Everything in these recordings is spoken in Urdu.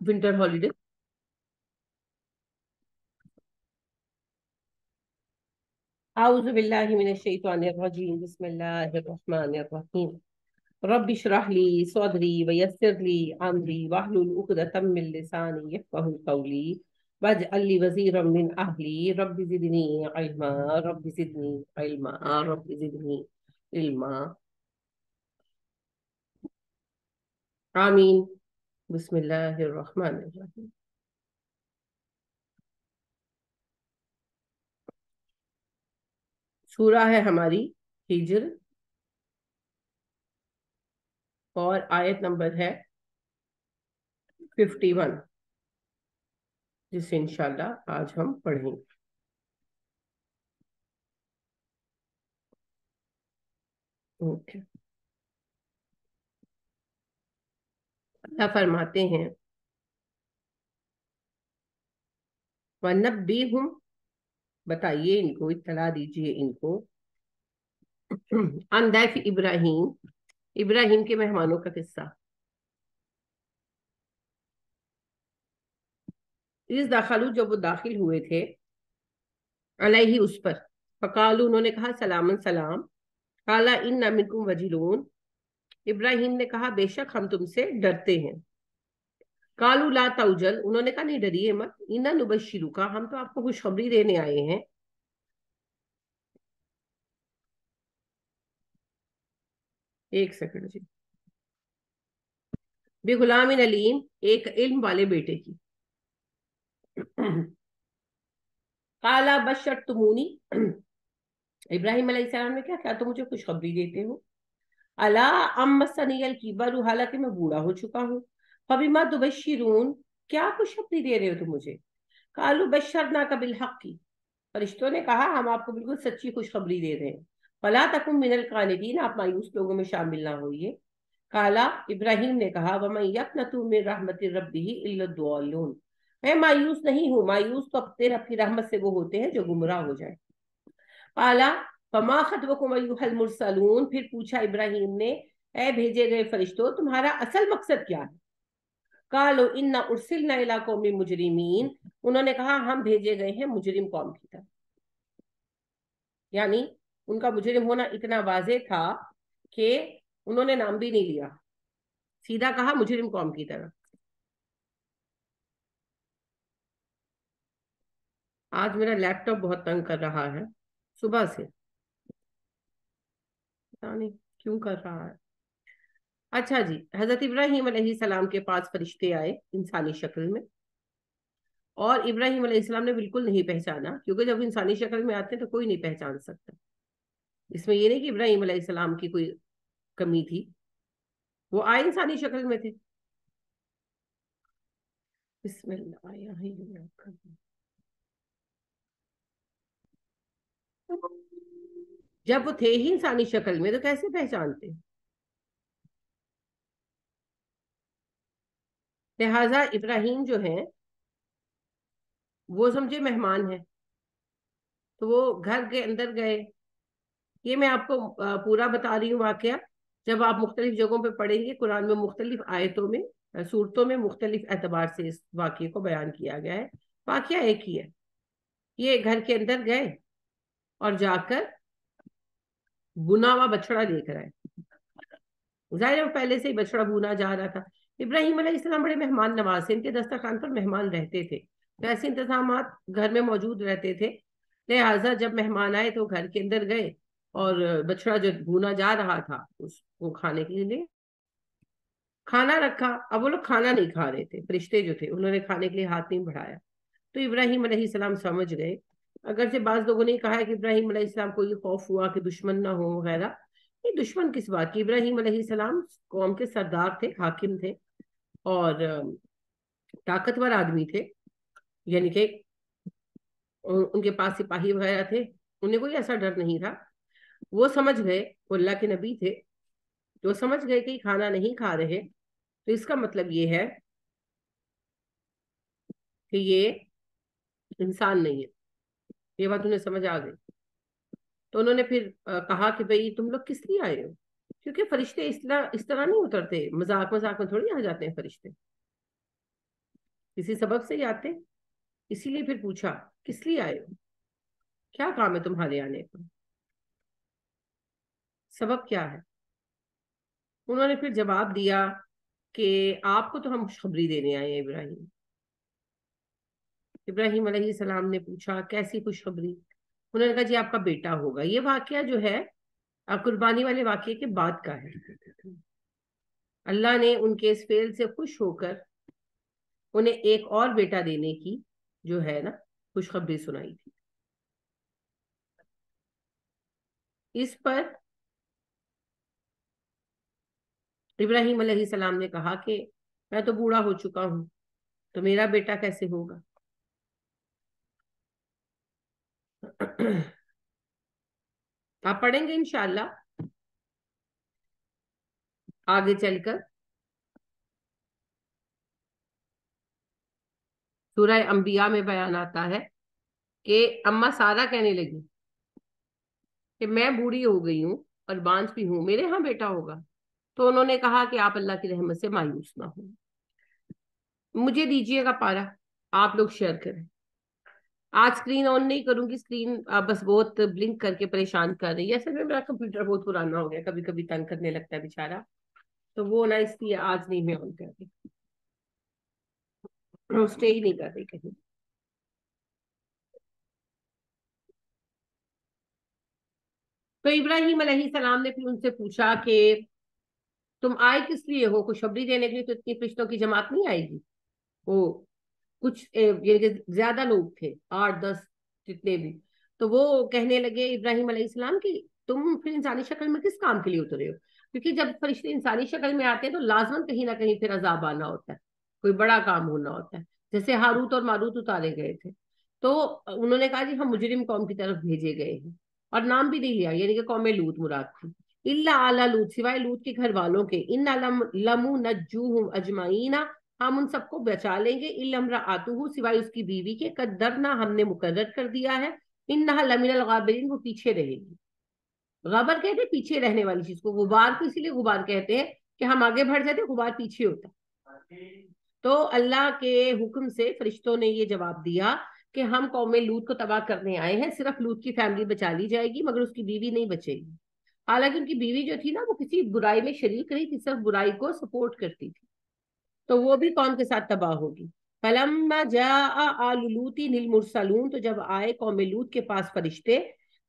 winter holiday. أعوذ بالله من الشيطان الرجيم. بسم الله الرحمن الرحيم. رب اشرح لي صدري ويسر لي أمري واحلل عقدة من لساني يفقهوا قولي واجعل لي وزيرا من أهلي رب زدني علما رب زدني علما رب زدني علما. آمين. بسم الله الرحمن الرحيم. سورہ ہے ہماری ہجر اور آیت نمبر ہے 51 جسے انشاءاللہ آج ہم پڑھیں گے. اللہ فرماتے ہیں وَنَبِّئْهُمْ، بتائیے ان کو، اطلاع دیجئے ان کو، عن ضیف ابراہیم، ابراہیم کے مہمانوں کا قصہ. اس داخلو، جب وہ داخل ہوئے تھے، علیہ اس پر، فقالو انہوں نے کہا سلامن سلام، قالا انا منکم وجلون، ابراہیم نے کہا بے شک ہم تم سے ڈرتے ہیں. قالوا لا توجل، انہوں نے کہا نہیں ڈریے مت، انا نبشرک، ہم تو آپ کو خوشخبری دینے آئے ہیں. ایک سیکنڈ جی. بغلام علیم، ایک علم والے بیٹے کی. قالا بشرتمونی، ابراہیم علیہ السلام نے کیا تم مجھے خوشخبری دیتے ہو. الا امسنی الکبر، حالانکہ میں بوڑھا ہو چکا ہوں. فبما تبشرون، کیا خوشخبری دے رہے ہو تم مجھے. قالوا بشرناک بالحق، فرشتوں نے کہا ہم آپ کو بالکل سچی خوشخبری دے رہے ہیں. فلا تکن من القانتین، آپ مایوس لوگوں میں شامل نہ ہوئیے. قالا، ابراہیم نے کہا ومن یقنط من رحمت ربہ الا الضالون، میں مایوس نہیں ہوں، مایوس تو اپنے رب کی رحمت سے وہ ہوتے ہیں جو گمراہ ہو جائیں. قالا فما خطبکم ایھا المرسلون، پھر پوچھا ابراہیم نے اے بھیجے گئے فرشتوں تمہارا اصل مقصد کیا ہے. قالوا انا ارسلنا الی قوم مجرمین، انہوں نے کہا ہم بھیجے گئے ہیں مجرم قوم کی طرف. یعنی ان کا مجرم ہونا اتنا واضح تھا کہ انہوں نے نام بھی نہیں لیا، سیدھا کہا مجرم قوم کی طرف. آج میرا لیپ ٹاپ بہت تنگ کر رہا ہے صبح سے، پتا نہیں کیوں کر رہا ہے. اچھا جی، حضرت ابراہیم علیہ السلام کے پاس فرشتے آئے انسانی شکل میں، اور ابراہیم علیہ السلام نے بالکل نہیں پہچانا، کیونکہ جب انسانی شکل میں آتے ہیں تو کوئی نہیں پہچان سکتا. اس میں یہ نہیں کہ ابراہیم علیہ السلام کی کوئی کمی تھی، وہ آئے انسانی شکل میں تھے. بسم اللہ. جب وہ تھے ہی انسانی شکل میں تو کیسے پہچانتے. لہذا ابراہیم جو ہیں وہ سمجھے مہمان ہیں، تو وہ گھر کے اندر گئے. یہ میں آپ کو پورا بتا رہی ہوں واقعہ، جب آپ مختلف جگہوں پہ پڑھیں گے قرآن میں مختلف آیتوں میں صورتوں میں مختلف اعتبار سے اس واقعے کو بیان کیا گیا ہے. واقعہ ایک ہی ہے. یہ گھر کے اندر گئے اور جا کر بنا ہوا بچڑا دیکھ رہا ہے. ظاہر ہے پہلے سے ہی بچڑا بنا جا رہا تھا. ابراہیم علیہ السلام بڑے مہمان نواز تھے، ان کے دسترخوان پر مہمان رہتے تھے، تو ایسے انتظامات گھر میں موجود رہتے تھے. لہٰذا جب مہمان آئے تو گھر کے اندر گئے اور بچڑا جو بھونا جا رہا تھا اس کو کھانے کے لیے کھانا رکھا. اب وہ لوگ کھانا نہیں کھا رہے تھے، فرشتے جو تھے انہوں نے کھانے کے لیے ہاتھ نہیں بڑھایا. تو ابراہیم علیہ السلام سمجھ گئے. اگرچہ بعض لوگوں نے کہا ہے کہ ابراہیم علیہ السلام کو یہ خوف ہوا کہ دشمن نہ ہو وغیرہ. یہ دشمن کس بات کی، ابراہیم علیہ السلام قوم کے سردار تھے، حاکم تھے اور طاقتور آدمی تھے. یعنی کہ ان کے پاس سپاہی وغیرہ تھے، انہیں کوئی ایسا ڈر نہیں تھا. وہ سمجھ گئے، وہ اللہ کے نبی تھے، تو سمجھ گئے کہ کھانا نہیں کھا رہے تو اس کا مطلب یہ ہے کہ یہ انسان نہیں ہے. یہ بات انہیں سمجھ آ گئی. تو انہوں نے پھر کہا کہ بھئی تم لوگ کس لیے آئے ہو، کیونکہ فرشتے اس طرح نہیں اترتے، مذاق میں تھوڑی آ جاتے ہیں فرشتے. کسی سبب سے ہی آتے. اسی لیے پھر پوچھا کس لیے آئے ہو, کیا کام ہے تمہارے آنے کا, سبب کیا ہے. انہوں نے پھر جواب دیا کہ آپ کو تو ہم خوشخبری دینے آئے ہیں ابراہیم. ابراہیم علیہ السلام نے پوچھا کیسی خوشخبری. انہوں نے کہا جی آپ کا بیٹا ہوگا. یہ واقعہ جو ہے قربانی والے واقعے کے بعد کا ہے. اللہ نے ان کے اس فعل سے خوش ہو کر انہیں ایک اور بیٹا دینے کی جو ہے نا خوشخبری سنائی تھی. اس پر ابراہیم علیہ السلام نے کہا کہ میں تو بوڑھا ہو چکا ہوں, تو میرا بیٹا کیسے ہوگا. آپ پڑھیں گے انشاءاللہ آگے چل کر سورہ انبیاء میں بیان آتا ہے کہ اما سارا کہنے لگی کہ میں بوڑھی ہو گئی ہوں اور بانجھ بھی ہوں, میرے ہاں بیٹا ہوگا. تو انہوں نے کہا کہ آپ اللہ کی رحمت سے مایوس نہ ہوں, مجھے دیجیے گا پارا, آپ لوگ شیئر کریں. آج اسکرین آن نہیں کروں گی, اسکرین بس بہت بلنک کر کے پریشان کر رہی ہے. اصل میں میرا کمپیوٹر بہت پرانا ہو گیا, کبھی کبھی تنگ کرنے لگتا ہے بےچارا, تو وہ نا اس لیے آج نہیں میں آن کر رہی, اسٹے ہی نہیں کر رہی کہیں. تو ابراہیم علیہ السلام نے پھر ان سے پوچھا کہ تم آئے کس لیے ہو, خوشخبری دینے کے لیے تو اتنی فرشتوں کی جماعت نہیں آئے گی. وہ کچھ یعنی کہ زیادہ لوگ تھے, 8-10 جتنے بھی. تو وہ کہنے لگے ابراہیم علیہ السلام کی تم پھر انسانی شکل میں کس کام کے لیے اترے ہو, کیونکہ جب فرشتے انسانی شکل میں آتے ہیں تو لازماً کہیں نہ کہیں پھر عذاب آنا ہوتا ہے, کوئی بڑا کام ہونا ہوتا ہے. جیسے ہاروت اور ماروت اتارے گئے تھے, تو انہوں نے کہا جی ہم مجرم قوم کی طرف بھیجے گئے ہیں, اور نام بھی نہیں لیا, یعنی کہ قوم لوط مراد تھی. اللہ اعلیٰ لوط, سوائے لوط کے گھر والوں کے, ان لمنجوہم اجمعین, ہم ان سب کو بچا لیں گے, امرأتہ, سوائے اس کی بیوی کے, قدرنا, ہم نے مقرر کر دیا ہے, انہا لمن الغابرین, وہ پیچھے رہے گی. غبر کہتے ہیں پیچھے رہنے والی چیز کو, غبار کو اسی لیے غبار کہتے ہیں کہ ہم آگے بڑھ جاتے, غبار پیچھے ہوتا. تو اللہ کے حکم سے فرشتوں نے یہ جواب دیا کہ ہم قوم لوط کو تباہ کرنے آئے ہیں, صرف لوط کی فیملی بچا لی جائے گی مگر اس کی بیوی نہیں بچے گی. حالانکہ ان کی بیوی جو تھی نا وہ کسی برائی میں شریک رہی تھی, صرف برائی کو سپورٹ کرتی تھی, تو وہ بھی قوم کے ساتھ تباہ ہوگی. فلما جاء آل لوط المرسلون, تو جب آئے قوم لوط کے پاس فرشتے,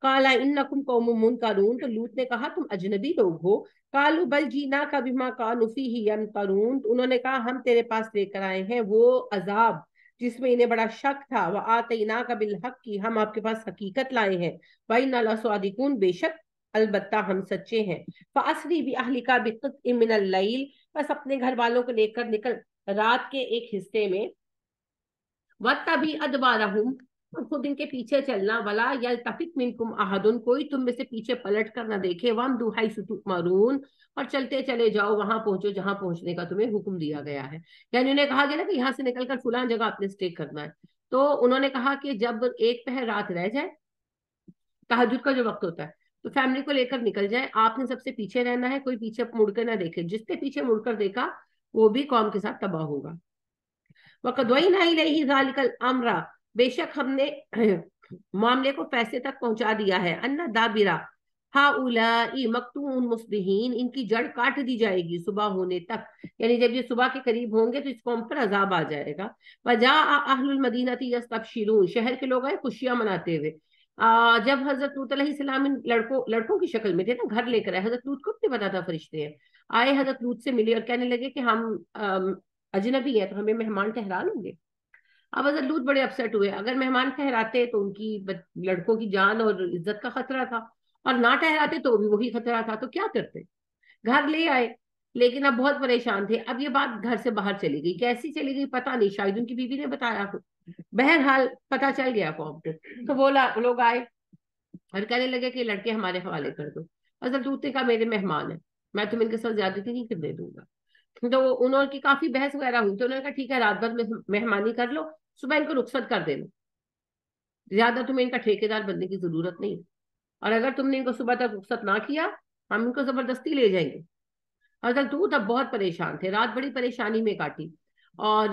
قالا انکم قوم منکرون, تو لوط نے کہا تم اجنبی لوگ ہو. قالوا بل جئناک بما كانوا فيه يمترون, انہوں نے کہا ہم تیرے پاس لے کر آئے ہیں وہ عذاب جس میں انہیں بڑا شک تھا. وآتیناک بالحق, کی ہم آپ کے پاس حقیقت لائے ہیں. وإنا لصادقون, بے شک البتہ ہم سچے ہیں. فاسری باہلک بقطع من اللیل, بس اپنے گھر والوں کو لے کر نکل رات کے ایک حصے میں. واتبع ادبارہم, اور خود ان کے پیچھے چلنا. ولا یلتفت منکم احد, کوئی تم میں سے پیچھے پلٹ کر نہ دیکھے. وامضوا حیث تؤمرون, اور چلتے چلے جاؤ, وہاں پہنچو جہاں پہنچنے کا تمہیں حکم دیا گیا ہے. یعنی انہیں کہا گیا نا کہ یہاں سے نکل کر فلاں جگہ اپنے اسٹے کرنا ہے. تو انہوں نے کہا کہ جب ایک پہر رات رہ جائے, تہجد کا جو وقت ہوتا ہے, تو فیملی کو لے کر نکل جائے. آپ نے سب سے پیچھے رہنا ہے, کوئی پیچھے مڑ کر نہ دیکھے, جس نے پیچھے مڑ کر دیکھا وہ بھی قوم کے ساتھ تباہ ہوگا. وَقَضَيْنَا إِلَيْهِ ذَلِكَ الْأَمْرَ, بے شک ہم نے معاملے کو فیصلے تک پہنچا دیا ہے. أَنَّ دَابِرَ هَؤُلَاءِ مَقْطُوعٌ مُصْبِحِينَ, ان کی جڑ کاٹ دی جائے گی صبح ہونے تک, یعنی جب یہ صبح کے قریب ہوں گے تو اس قوم پر عذاب آ جائے گا. وَجَاءَ أَهْلُ الْمَدِينَةِ يَسْتَبْشِرُونَ, شہر کے لوگ آئے خوشیاں مناتے ہوئے. جب حضرت لوط علیہ السلام ان لڑکوں کی شکل میں تھے نا, گھر لے کر آئے. حضرت لوط کو نہیں پتا تھا فرشتے ہیں, آئے حضرت لوط سے ملے اور کہنے لگے کہ ہم اجنبی ہیں تو ہمیں مہمان ٹھہرا لیں گے. اب حضرت لوط بڑے اپسیٹ ہوئے, اگر مہمان ٹھہراتے تو ان کی لڑکوں کی جان اور عزت کا خطرہ تھا, اور نہ ٹھہراتے تو بھی وہی خطرہ تھا, تو کیا کرتے. گھر لے آئے, لیکن اب بہت پریشان تھے. اب یہ بات گھر سے باہر چلی گئی, کیسی چلی گئی پتا نہیں, شاید ان کی بیوی نے بتایا ہو, بہرحال پتا چل گیا قوم کو. تو وہ لوگ آئے اور کہنے لگے کہ لڑکے ہمارے حوالے کر دو. حضرت لوط نے کہا میرے مہمان ہیں, میں تم ان کے ساتھ زیادتی نہیں کرنے دوں گا. تو انہوں کی کافی بحث وغیرہ ہوئی, تو انہوں نے کہا ٹھیک ہے رات بھر میں مہمانی کر لو, صبح ان کو رخصت کر دینا, زیادہ تمہیں ان کا ٹھیکیدار بننے کی ضرورت نہیں, اور اگر تم نے ان کو صبح تک رخصت نہ کیا ہم ان کو زبردستی لے جائیں گے. حضرت لوط اب بہت پریشان تھے, رات بڑی پریشانی میں کاٹی. اور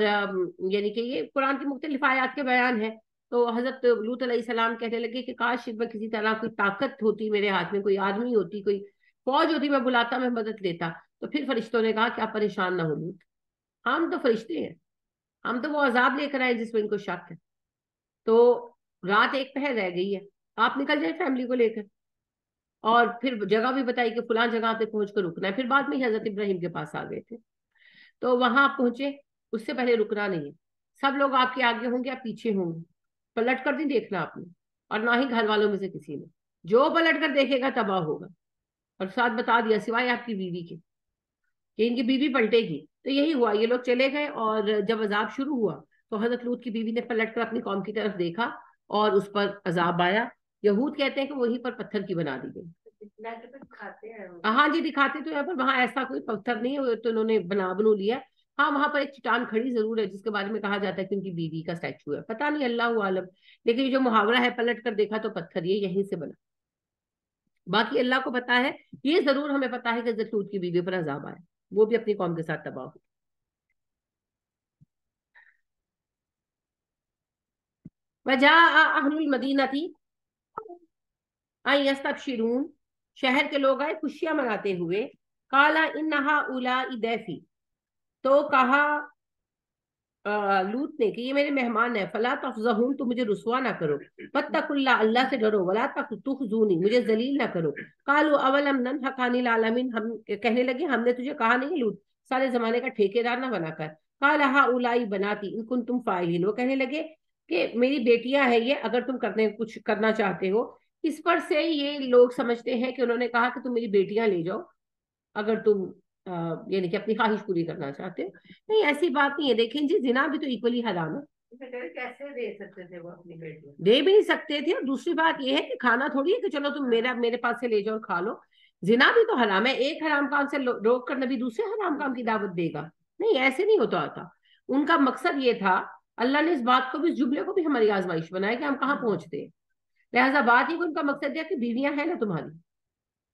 یعنی کہ یہ قرآن کی مختلف آیات کے بیان ہے. تو حضرت لوط علیہ السلام کہنے لگے کہ کاش میں کسی طرح کوئی طاقت ہوتی میرے ہاتھ میں، کوئی آدمی ہوتی، کوئی فوج ہوتی، میں بلاتا، میں مدد لیتا. تو پھر فرشتوں نے کہا کہ آپ پریشان نہ ہو لوط، ہم تو فرشتے ہیں، ہم تو وہ عذاب لے کر آئے جس میں ان کو شک ہے. تو رات ایک پہر رہ گئی ہے، آپ نکل جائیں فیملی کو لے کر. اور پھر جگہ بھی بتائی کہ فلاں جگہ پہ پہنچ کر رکنا ہے. پھر بعد میں ہی حضرت ابراہیم کے پاس آ گئے تھے. تو وہاں آپ پہنچے، اس سے پہلے رکنا نہیں ہے. سب لوگ آپ کے آگے ہوں گے، آپ پیچھے ہوں گے، پلٹ کر نہیں دیکھنا آپ نے، اور نہ ہی گھر والوں میں سے کسی نے. جو پلٹ کر دیکھے گا تباہ ہوگا. اور ساتھ بتا دیا سوائے آپ کی بیوی کے، کہ ان کی بیوی پلٹے گی. تو یہی ہوا، یہ لوگ چلے گئے. اور جب عذاب شروع ہوا تو حضرت لوط کی بیوی نے پلٹ کر اپنی قوم کی طرف دیکھا اور اس پر عذاب آیا. یہود کہتے ہیں کہ وہیں پر پتھر کی بنا دی گئی. ہاں جی دکھاتے تو ہے، پر وہاں ایسا کوئی پتھر نہیں ہے تو انہوں نے بنو لیا. ہاں وہاں پر ایک چٹان کھڑی ضرور ہے جس کے بارے میں کہا جاتا ہے کہ ان کی بیوی کا اسٹیچو ہے، پتہ نہیں اللہ عالم. لیکن یہ جو محاورہ ہے پلٹ کر دیکھا تو پتھر یہ یہیں سے بنا. باقی اللہ کو پتا ہے. یہ ضرور ہمیں پتا ہے کہ حضرت لوط کی بیوی پر عذاب آئے، وہ بھی اپنی قوم کے ساتھ تباہ ہو. وجاء اہل المدینہ تھی یستبشرون، شہر کے لوگ آئے خوشیاں مناتے ہوئے. قال ان هؤلاء ضیفی، تو کہا لوط نے کہ یہ میرے مہمان ہیں. فلا تفضحون، تو مجھے رسوا نہ کرو. واتقوا اللہ، اللہ سے ڈرو. ولا تخزونی، مجھے ذلیل نہ کرو. قالوا اولم ننهک عن العالمین، ہم کہنے لگے ہم نے تجھے کہا نہیں لوط سارے زمانے کا ٹھیکیدار نہ بنا کر. قال هؤلاء بناتی ان کنتم فاعلین، وہ کہنے لگے کہ میری بیٹیاں ہیں یہ، اگر تم کچھ کرنا چاہتے ہو. اس پر سے یہ لوگ سمجھتے ہیں کہ انہوں نے کہا کہ تم میری بیٹیاں لے جاؤ اگر تم یعنی کہ اپنی خواہش پوری کرنا چاہتے ہو. نہیں ایسی بات نہیں ہے. دیکھیں جی زنا بھی تو ایکولی حرام ہے. کیسے دے سکتے تھے وہ اپنی بیٹی؟ دے بھی نہیں سکتے تھے. اور دوسری بات یہ ہے کہ کھانا تھوڑی ہے کہ چلو تم میرے پاس سے لے جاؤ اور کھا لو. زنا بھی تو حرام ہے. ایک حرام کام سے روک کر نبی دوسرے حرام کام کی دعوت دے گا؟ نہیں ایسے نہیں ہوتا آتا. ان کا مقصد یہ تھا، اللہ نے اس بات کو بھی، اس جملے کو بھی ہماری آزمائش بنایا کہ ہم کہاں پہنچتے ہیں. لہٰذا بات یہ کہ ان کا مقصد یہ کہ بیویاں ہیں نا تمہاری،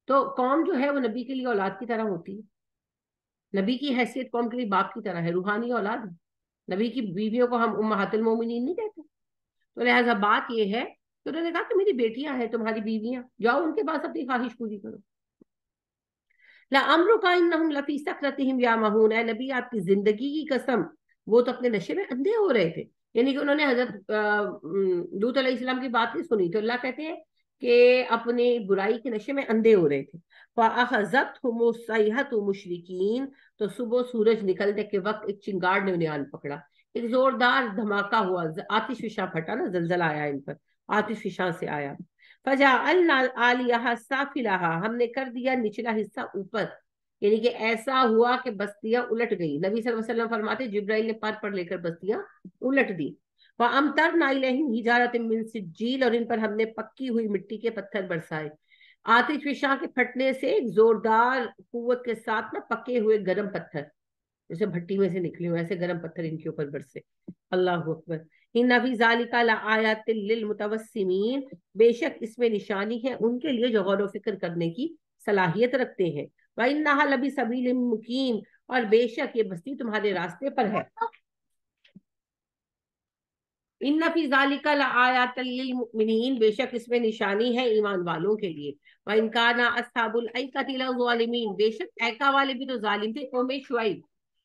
تو قوم جو ہے وہ نبی کے لیے اولاد کی طرح ہوتی ہے. نبی کی حیثیت قوم کے لیے باپ کی طرح ہے، روحانی اولاد ہے. نبی کی بیویوں کو ہم امہات المومنین نہیں کہتے. تو لہٰذا بات یہ ہے کہ انہوں نے کہا کہ میری بیٹیاں ہیں تمہاری بیویاں، جاؤ ان کے پاس اپنی خواہش پوری کرو. لَعَمْرُكَ إِنَّهُمْ لَفِي سَكْرَتِهِمْ يَعْمَهُونَ، اے نبی آپ کی زندگی کی قسم وہ تو اپنے نشے میں اندھے ہو رہے تھے. یعنی کہ انہوں نے حضرت لوط علیہ السلام کی بات نہیں سنی. تو اللہ کہتے ہیں کہ اپنی برائی کے نشے میں اندھے ہو رہے تھے. فَأَخَذَتْهُمُ الصَّيْحَةُ مُشْرِكِينَ، تو صبح سورج نکلنے کے وقت ایک چنگاڑ نے انہیں آن پکڑا. ایک زوردار دھماکہ ہوا، آتش فشاں پھٹا نا، زلزلہ آیا ان پر، آتش فشاں سے آیا. فَجَعَلْنَا عَالِيَهَا سَافِلَهَا، ہم نے کر دیا نچلا حصہ اوپر. یعنی کہ ایسا ہوا کہ بستیاں الٹ گئی. نبی صلی اللہ علیہ وسلم فرماتے جبرائیل نے پر لے کر بستیاں الٹ دی. وَأَمْطَرْنَا عَلَيْهِمْ حِجَارَةً مِّن سِجِّيلٍ، اور ان پر ہم نے پکی ہوئی مٹی کے پتھر برسائے. آتش فشاں کے پھٹنے سے ایک زوردار قوت کے ساتھ نا پکے ہوئے گرم پتھر جیسے بھٹی میں سے نکلے ہوئے، ایسے گرم پتھر ان کے اوپر برسے. اللہ اکبر. ان فی ذالک لآیات للمتوسمین، بے شک اس میں نشانی ہے ان کے لیے جو غور و فکر کرنے کی صلاحیت رکھتے ہیں. وَإِنَّهَا لَبِسَبِيلٍ مُقِيمٍ، اور بے شک یہ بستی تمہارے راستے پر ہے. ان فی ذالک لآیات للمؤمنین، بے شک اس میں نشانی ہے ایمان والوں کے لیے. وَإِنْ كَانَ أَصْحَابُ الْأَيْكَةِ لَظَالِمِينَ، بے شک ایکا والے بھی تو ظالم تھے. قوم شعیب،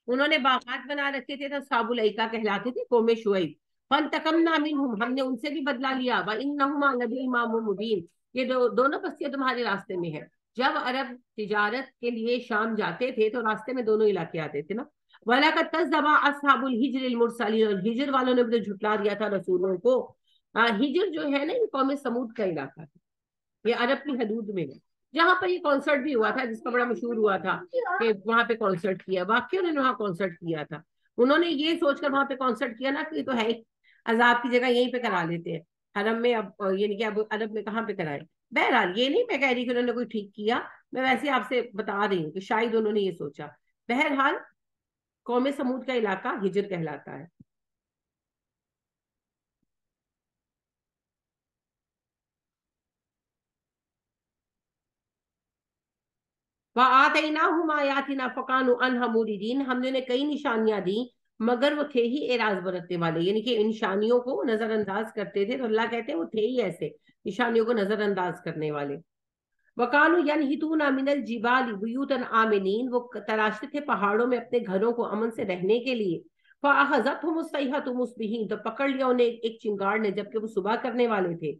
انہوں نے باغات بنا رکھے تھے تو اصحاب الایکا کہلاتے تھے، قوم شعیب. فَانْتَقَمْنَا مِنْهُمْ، ہم نے ان سے بھی بدلہ لیا. وَإِنَّهُمَا لَبِإِمَامٍ مُبِينٍ، یہ دونوں بستیاں تمہارے راستے میں ہیں. جب عرب تجارت کے لیے شام جاتے تھے تو راستے میں دونوں علاقے آتے تھے نا. وَلَقَدْ كَذَّبَ أَصْحَابُ الْحِجْرِ الْمُرْسَلِينَ، اور ہجر والوں نے بھی تو جھٹلا دیا تھا رسولوں کو. ہجر جو ہے نا یہ قوم سمود کا علاقہ ہے، یہ عرب کی حدود میں ہے، جہاں پر یہ کانسرٹ بھی ہوا تھا جس کا بڑا مشہور ہوا تھا کہ وہاں پہ کانسرٹ کیا. واقعی انہوں نے وہاں کانسرٹ کیا تھا. انہوں نے یہ سوچ کر وہاں پہ کانسرٹ کیا نا کہ تو ہے عذاب کی جگہ یہیں پہ کرا لیتے ہیں حرم میں. اب یعنی کہ اب عرب میں کہاں پہ کرائے. بہرحال یہ نہیں میں کہہ رہی کہ انہوں نے کوئی ٹھیک کیا، میں ویسے آپ سے بتا رہی ہوں کہ شاید انہوں نے یہ سوچا. بہرحال قوم سمود کا علاقہ ہجر کہلاتا ہے. وَآتَيْنَاهُمْ آيَاتِنَا فَكَانُوا عَنْهَا مُعْرِضِينَ، ہم نے انہیں کئی نشانیاں دی مگر وہ تھے ہی اعراض برتنے والے، یعنی کہ نشانیوں کو نظر انداز کرتے تھے، تو اللہ کہتے ہیں وہ تھے ہی ایسے نشانیوں کو نظر انداز کرنے والے۔ وَقَالُوا يَنْحِتُونَ مِنَ الْجِبَالِ بُيُوتًا آمِنِينَ، وہ تراشتے تھے پہاڑوں میں اپنے گھروں کو امن سے رہنے کے لیے۔ فَأَخَذَتْهُمُ الصَّيْحَةُ مُصْبِحِينَ، تو پکڑ لیا انہیں ایک چنگاڑ نے جبکہ وہ صبح کرنے والے تھے،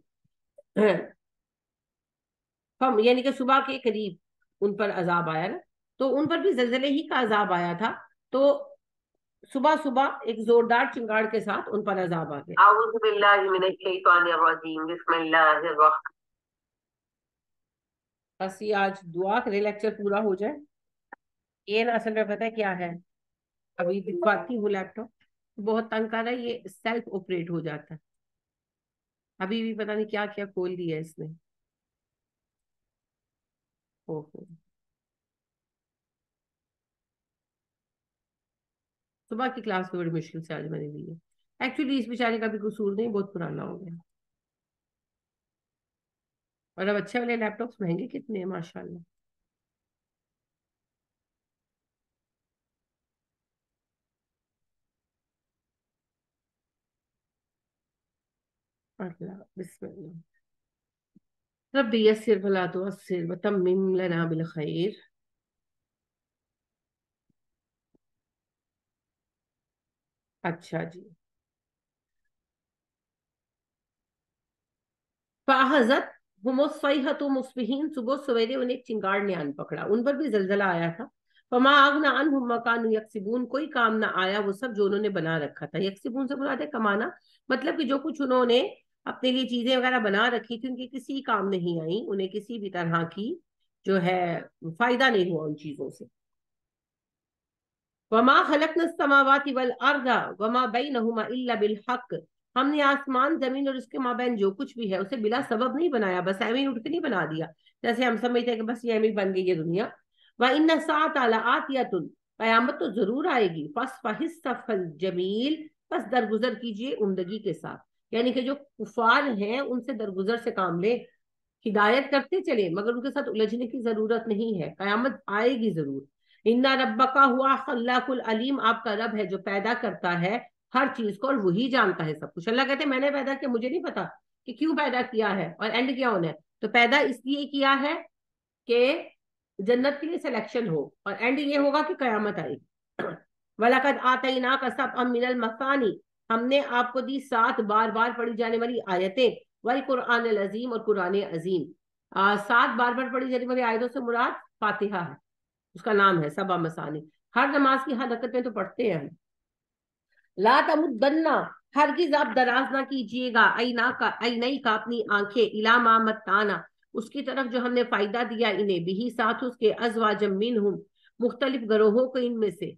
یعنی کہ صبح کے قریب ان پر عذاب آیا نا، تو ان پر بھی زلزلے ہی کا عذاب آیا تھا، تو صبح صبح ایک زوردار چنگاڑ کے ساتھ ان پر عذاب آ گیا۔ اعوذ باللہ من الشیطان الرجیم، بسم اللہ الرحمن۔ بس یہ آج دعا کرے لیکچر پورا ہو جائے۔ یہ نا اصل میں پتہ ہے کیا ہے، ابھی دکھواتی ہوں لیپ ٹاپ، بہت تنگ کر رہا ہے، یہ سیلف آپریٹ ہو جاتا ہے، ابھی بھی پتہ نہیں کیا کیا کھول دیا ہے اس نے۔ اوہو، صبح کی کلاس میں بڑی مشکل سے آج میں نے لی ہے، ایکچولی اس بیچارے کا بھی قصور نہیں، بہت پرانا ہو گیا، اور اب اچھے والے لیپ ٹاپس مہنگے کتنے ہیں ماشاء اللہ۔ اللہ بسم اللہ، رب یسر ولا تعسر وتمم لنا بالخیر۔ اچھا جی، فاحزت ہم الصیحۃ مصبحین، صبح سویرے انہیں ایک چنگاڑ نے آن پکڑا، ان پر بھی زلزلہ آیا تھا۔ فما اغنى عنهم ما كانوا یکسبون، کوئی کام نہ آیا وہ سب جو انہوں نے بنا رکھا تھا۔ یکسبون سے مراد ہے کمانا، مطلب کہ جو کچھ انہوں نے اپنے لیے چیزیں وغیرہ بنا رکھی تھی ان کی کسی کام نہیں آئی، انہیں کسی بھی طرح کی جو ہے فائدہ نہیں ہوا ان چیزوں سے۔ وما خلقنا السماوات والارض وما بينهما الا بالحق، ہم نے آسمان زمین اور اس کے مابین جو کچھ بھی ہے اسے بلا سبب نہیں بنایا، بس ایویں اٹھ کے نہیں بنا دیا جیسے ہم سمجھتے ہیں کہ بس یہ ایویں بن گئی ہے دنیا۔ وان الساعة لآتیۃ، قیامت تو ضرور آئے گی۔ فاصفح الصفح الجمیل، بس درگزر کیجئے عمدگی کے ساتھ، یعنی کہ جو کفار ہیں ان سے درگزر سے کام لے، ہدایت کرتے چلے مگر ان کے ساتھ الجھنے کی ضرورت نہیں ہے، قیامت آئے گی ضرور۔ ان ربک ہوا خلاق العلیم، آپ کا رب ہے جو پیدا کرتا ہے ہر چیز کو اور وہی جانتا ہے سب کچھ۔ اللہ کہتے ہیں میں نے پیدا کیا، مجھے نہیں پتا کہ کیوں پیدا کیا ہے اور اینڈ کیا ہونا ہے، تو پیدا اس لیے کیا ہے کہ جنت کے لیے سلیکشن ہو، اور اینڈ یہ ہوگا کہ قیامت آئے گی۔ وَلَقَدْ آتَيْنَاكَ سَبْعًا مِنَ الْمَثَانِِ، ہم نے آپ کو دی 7 بار بار پڑھی جانے والی آیتیں، والقرآن العظیم، اور قرآن عظیم۔ 7 بار بار پڑھی جانے والی آیتوں سے مراد فاتحہ ہے، اس کا نام ہے سبع مثانی، ہر نماز کی ہر رکعت میں تو پڑھتے ہیں ہم۔ لا تمدنا، ہرگز آپ دراز نہ کیجیے گا، عینئی کا اپنی آنکھیں، الا ما متانا، اس کی طرف جو ہم نے فائدہ دیا انہیں، بھی ساتھ اس کے، ازواجم منہم، مختلف گروہوں کو ان میں سے۔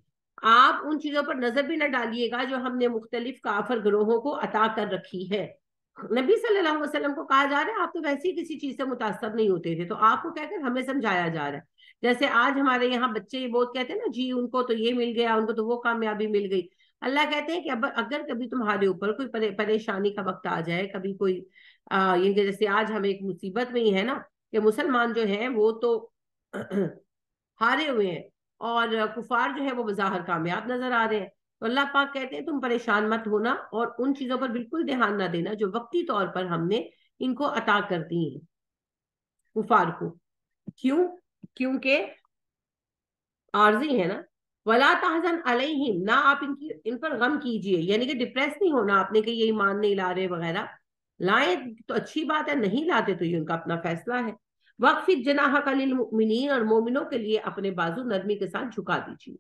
آپ ان چیزوں پر نظر بھی نہ ڈالیے گا جو ہم نے مختلف کافر گروہوں کو عطا کر رکھی ہے۔ نبی صلی اللہ علیہ وسلم کو کہا جا رہا ہے آپ تو ویسے ہی کسی چیز سے متاثر نہیں ہوتے تھے، تو آپ کو کہہ کر ہمیں سمجھایا جا رہا ہے۔ جیسے آج ہمارے یہاں بچے یہ بہت کہتے ہیں نا جی ان کو تو یہ مل گیا، ان کو تو وہ کامیابی مل گئی۔ اللہ کہتے ہیں کہ اگر کبھی تمہارے اوپر کوئی پریشانی کا وقت آ جائے، کبھی کوئی یہ جیسے آج ہم ایک مصیبت میں ہی ہے نا کہ مسلمان جو ہیں وہ تو ہارے ہوئے ہیں اور کفار جو ہے وہ بظاہر کامیاب نظر آ رہے ہیں، تو اللہ پاک کہتے ہیں تم پریشان مت ہونا اور ان چیزوں پر بالکل دھیان نہ دینا جو وقتی طور پر ہم نے ان کو عطا کر دی ہیں کفار کو۔ کیوں؟ کیونکہ عارضی ہے نا۔ ولا تحزن علیہم، نہ آپ ان پر غم کیجئے، یعنی کہ ڈپریس نہیں ہونا آپ نے کہ یہ ایمان نہیں لا رہے وغیرہ، لائیں تو اچھی بات ہے، نہیں لاتے تو یہ ان کا اپنا فیصلہ ہے۔ وَخْفِضْ جَنَاحَكَ لِلْمُؤْمِنِينَ، اور مومنوں کے لیے اپنے بازو نرمی کے ساتھ جھکا دیجیے۔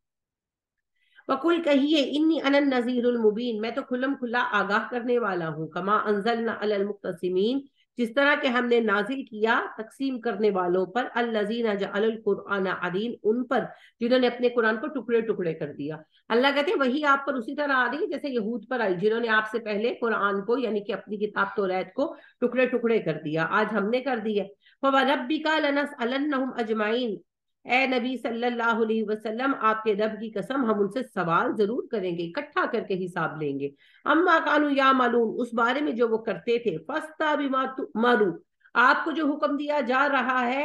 وَقُلْ کہیے انی انا النذیر المبین، میں تو کھلم کھلا آگاہ کرنے والا ہوں، کما انزلنا علی المقتسمین، جس طرح کہ ہم نے نازل کیا تقسیم کرنے والوں پر، الذین جعلوا القرآن عدین، ان پر جنہوں نے اپنے قرآن کو ٹکڑے ٹکڑے کر دیا۔ اللہ کہتے ہیں وہی آپ پر اسی طرح آ رہی ہے جیسے یہود پر آئی، جنہوں نے آپ سے پہلے قرآن کو یعنی کہ اپنی کتاب توریت کو ٹکڑے ٹکڑے کر دیا، آج ہم نے کر دیا۔ فَوَرَبِّكَ لَنَسْأَلَنَّهُمْ أَجْمَعِينَ، اے نبی صلی اللہ علیہ وسلم آپ کے رب کی قسم ہم ان سے سوال ضرور کریں گے، اکٹھا کر کے حساب لیں گے۔ اما کانوا یعملون، اس بارے میں جو وہ کرتے تھے، فَاسْتَبِقُوا بِمَا تُؤْمَرُونَ، آپ کو جو حکم دیا جا رہا ہے